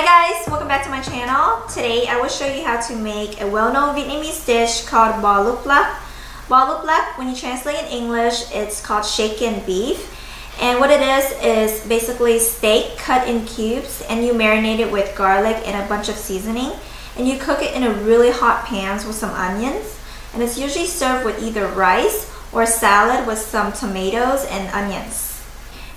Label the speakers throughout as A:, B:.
A: Hi guys, welcome back to my channel. Today I will show you how to make a well-known Vietnamese dish called bò Luc Lac. Bò Luc Lac, when you translate in English, it's called shaken beef. And what it is basically steak cut in cubes, and you marinate it with garlic and a bunch of seasoning. And you cook it in a really hot pan with some onions. And it's usually served with either rice or salad with some tomatoes and onions.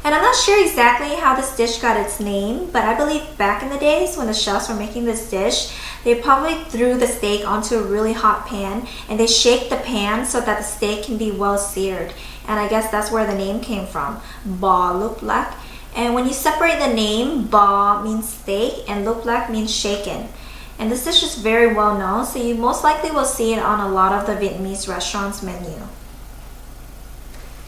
A: And I'm not sure exactly how this dish got its name, but I believe back in the days when the chefs were making this dish, they probably threw the steak onto a really hot pan and they shake the pan so that the steak can be well seared. And I guess that's where the name came from, bò Luc Lac. And when you separate the name, bò means steak and Luc Lac means shaken. And this dish is very well known, so you most likely will see it on a lot of the Vietnamese restaurants' menu.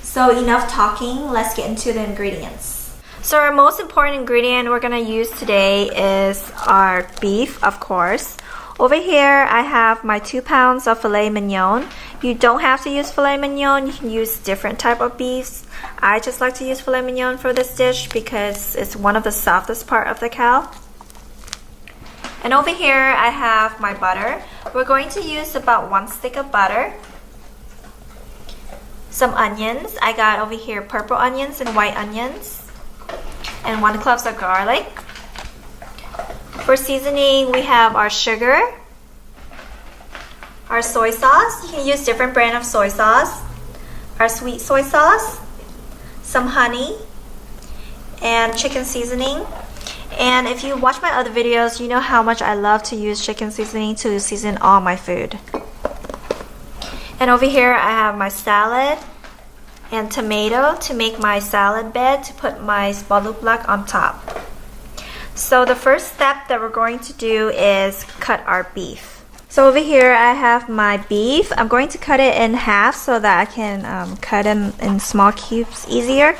A: So enough talking, let's get into the ingredients. So our most important ingredient we're going to use today is our beef, of course. Over here I have my 2 pounds of filet mignon. You don't have to use filet mignon, you can use different type of beefs. I just like to use filet mignon for this dish because it's one of the softest part of the cow. And over here I have my butter. We're going to use about 1 stick of butter. Some onions. I got over here purple onions and white onions. And 1 clove of garlic. For seasoning, we have our sugar, our soy sauce. You can use different brand of soy sauce. Our sweet soy sauce, some honey, and chicken seasoning. And if you watch my other videos, you know how much I love to use chicken seasoning to season all my food. And over here I have my salad and tomato to make my salad bed to put my bò Luc Lac on top. So the first step that we're going to do is cut our beef. So over here I have my beef. I'm going to cut it in half so that I can cut them in small cubes easier.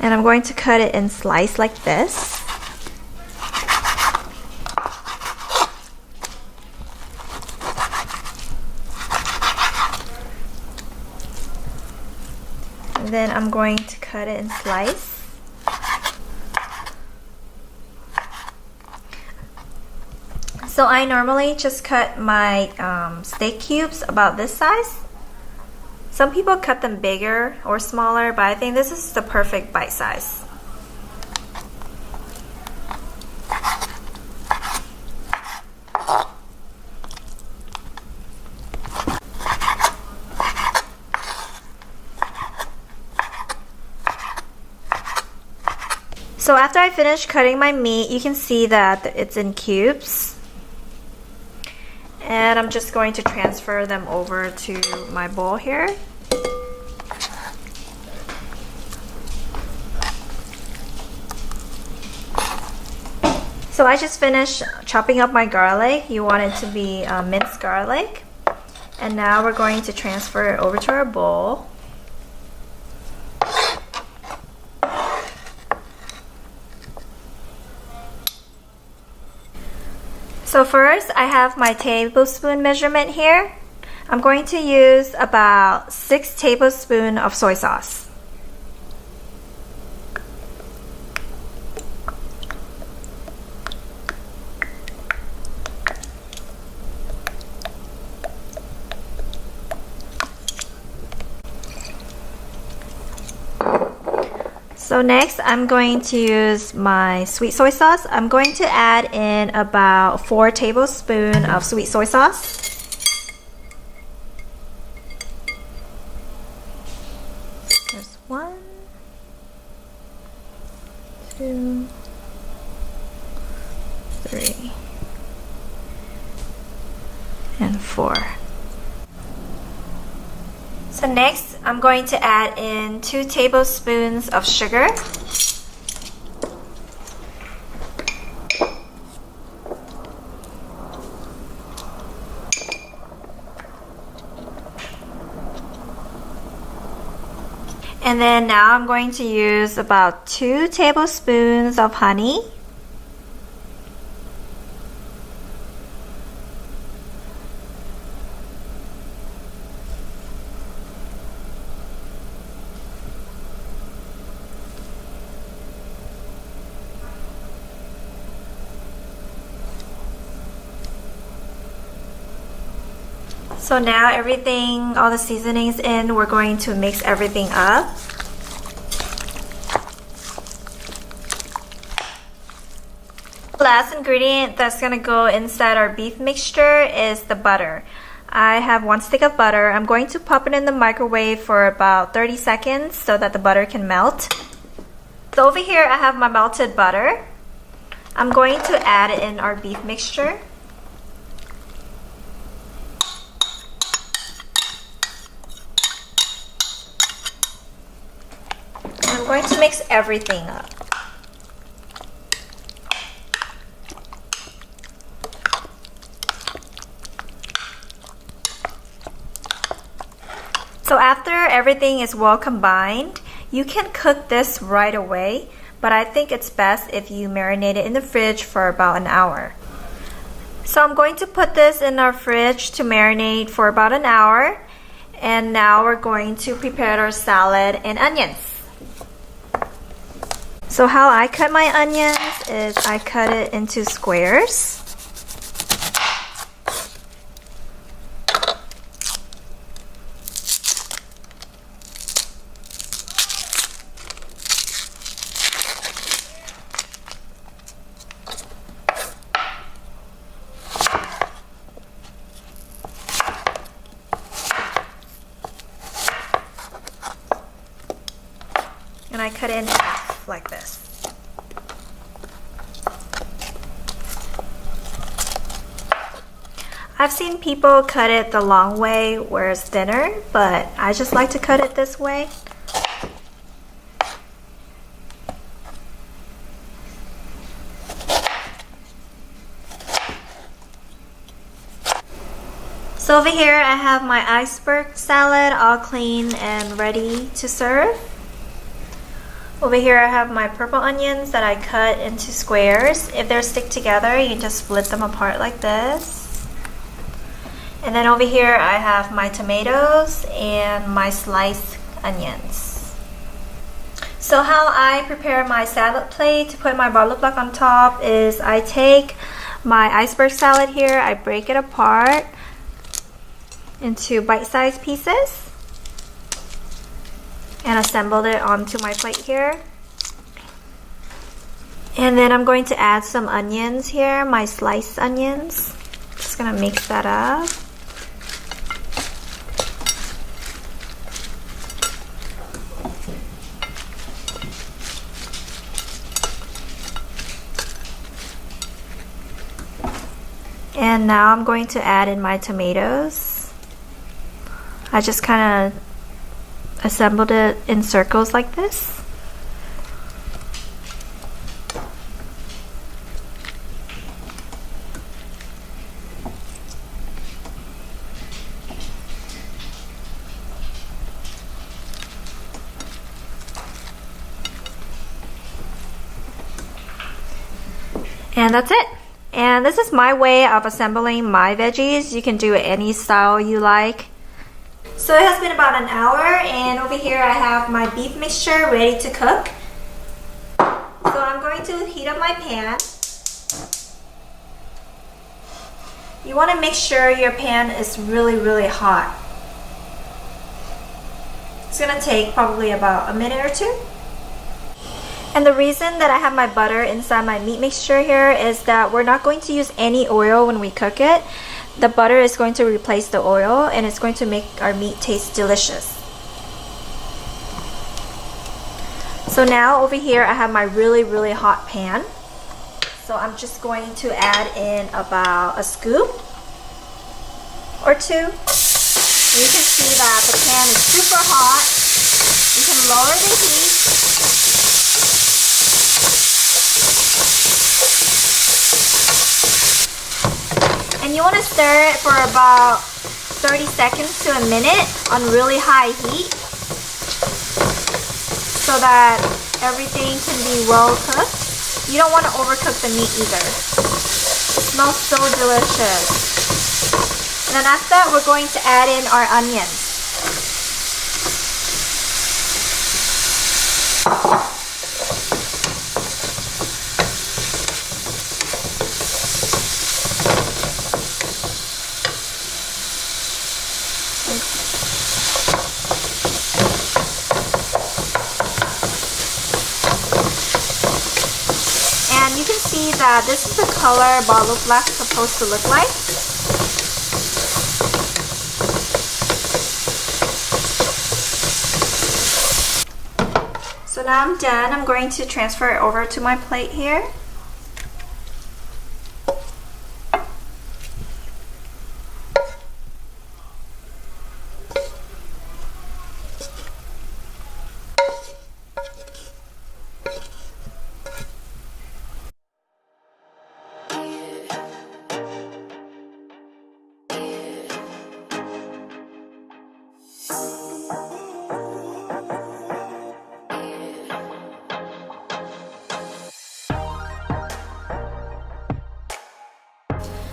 A: And I'm going to cut it in slices like this. And then I'm going to cut it in slices. So I normally just cut my steak cubes about this size. Some people cut them bigger or smaller, but I think this is the perfect bite size. So after I finish cutting my meat, you can see that it's in cubes. And I'm just going to transfer them over to my bowl here. So I just finished chopping up my garlic. You want it to be minced garlic. And now we're going to transfer it over to our bowl. So first, I have my tablespoon measurement here. I'm going to use about 6 tablespoons of soy sauce. So next, I'm going to use my sweet soy sauce. I'm going to add in about 4 tablespoons of sweet soy sauce. There's 1, 2, 3, and 4. So next, I'm going to add in 2 tablespoons of sugar. And then now I'm going to use about 2 tablespoons of honey. So now everything, all the seasonings in, we're going to mix everything up. Last ingredient that's gonna go inside our beef mixture is the butter. I have 1 stick of butter. I'm going to pop it in the microwave for about 30 seconds so that the butter can melt. So over here I have my melted butter. I'm going to add it in our beef mixture. And I'm going to mix everything up. So after everything is well combined, you can cook this right away, but I think it's best if you marinate it in the fridge for about an hour. So I'm going to put this in our fridge to marinate for about an hour, and now we're going to prepare our salad and onions. So how I cut my onions is I cut it into squares. And I cut it in half like this. I've seen people cut it the long way where it's thinner, but I just like to cut it this way. So over here I have my iceberg salad all clean and ready to serve. Over here I have my purple onions that I cut into squares. If they're stick together, you can just split them apart like this. And then over here I have my tomatoes and my sliced onions. So how I prepare my salad plate to put my Luc Lac on top is I take my iceberg salad here, I break it apart into bite-sized pieces and assembled it onto my plate here. And then I'm going to add some onions here, my sliced onions. Just gonna mix that up. And now I'm going to add in my tomatoes. I just kind of assembled it in circles like this. And that's it. And this is my way of assembling my veggies. You can do it any style you like. So it has been about an hour, and over here I have my beef mixture ready to cook. So I'm going to heat up my pan. You want to make sure your pan is really hot. It's going to take probably about a minute or two. And the reason that I have my butter inside my meat mixture here is that we're not going to use any oil when we cook it. The butter is going to replace the oil, and it's going to make our meat taste delicious. So now over here I have my really hot pan. So I'm just going to add in about a scoop or two. You can see that the pan is super hot. You can lower the heat. And you want to stir it for about 30 seconds to a minute on really high heat so that everything can be well cooked. You don't want to overcook the meat either. It smells so delicious. And then after that, we're going to add in our onions. see that this is the color ball Luc Lac is supposed to look like. So now I'm done. I'm going to transfer it over to my plate here.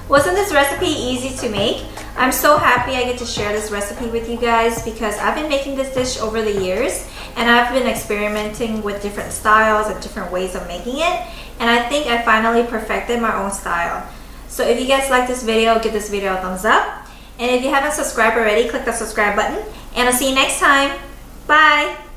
A: Wasn't this recipe easy to make? I'm so happy I get to share this recipe with you guys because I've been making this dish over the years and I've been experimenting with different styles and different ways of making it, and I think I finally perfected my own style. So if you guys like this video, give this video a thumbs up, and if you haven't subscribed already, click the subscribe button, and I'll see you next time. Bye!